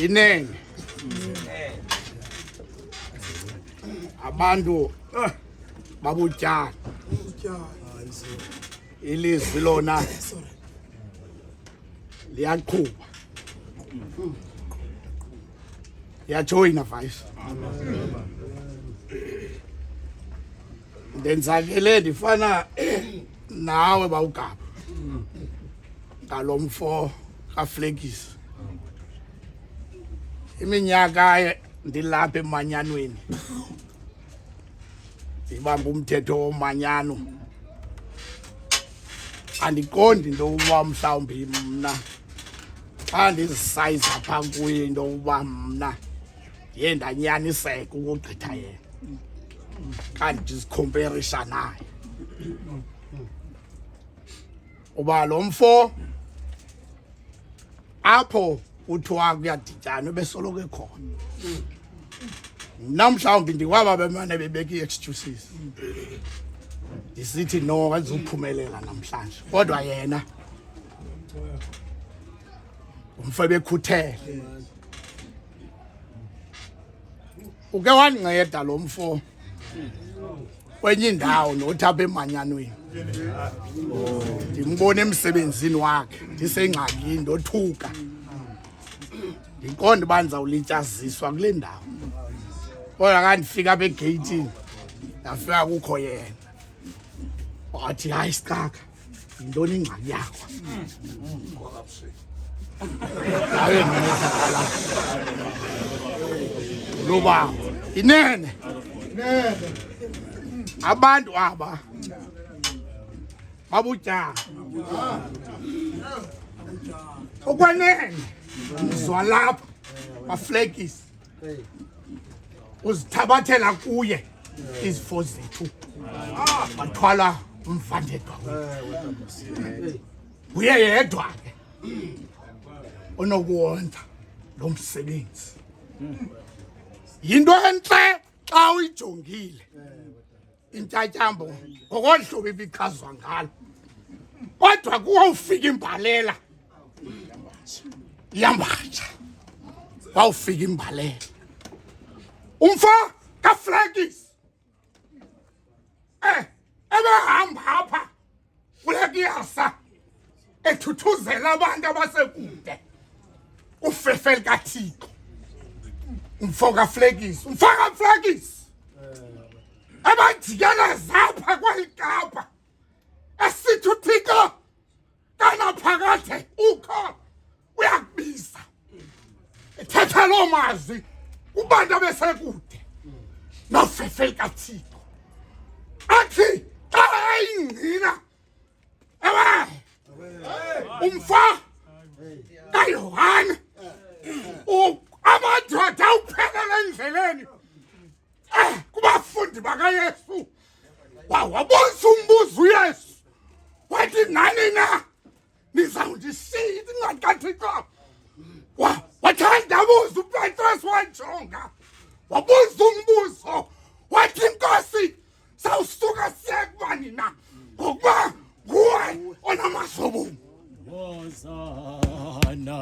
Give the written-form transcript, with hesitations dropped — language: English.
inene abantu babutyana ilizwi lona liyaqhuba yajoyina vice ndenzakele ndifana nawe bawugaba ngalomfo kaFlekisi iminyaka ndilapha emanyanweni ndibamba umthetho womanyano andiqondi into uba mhlawumbi mna xa ndizisayiza phaa kuye into uba mna ndiye ndanyaniseka ukugqitha yena xa ndizikhomperisha naye uba lo mfo apho kuthiwa kuyadityanwa besoloko ekhona mna mhlawumbi ndikwaba bemane bebeka ii-excuses ndisithi no andizuphumelela namhlanje kodwa yena umfo bekhuthele uke wandinceda lo mfo kwenye indawo nothi apha emanyanweni ndimbone emsebenzini wakhe ndisengxakini ndothuka ndiqonda uba ndizawulityaziswa kule ndawo kodwa ka ndifika apha egeyithini ndafika kukho yena wathi hayi sikaka yintoni ingxaki yakho aye loba inene abantu aba babutyana okwenene uzwa lapha baFlekisi uzithabathela kuye izifo zethu bathwala umvandedwa uye yedwa ke onokuwonza lo msebenzi yinto entle xa uyijongile intyatyambo ngokodlulo ibichazwa ngalo kodwa kuwufika imbalela yambatsha wawufika imbalela umfo kaFlekisi ebehamba apha kule kiyasa ethuthuzela abantu abasekude ufefe likaThixo umfo kaFlekisi abajikela zapha kwalikapa esithi uThixo kanaphakade ukho uyakubiza ethetha loo mazwi kubantu abesekude nofefe likaThixo athi xa eyingqina umfa kaYohane amadoda uphelele endleleni kubafundi bakaYesu wabuza umbuzo uYesu wathi nani na nizawundishiya incwadi kaThixo wathandabuza uPetrus wajonga wabuza umbuzo wathi Nkosi sawusuka siye kubani na ngokuba nguwe onamazobungu Hosanna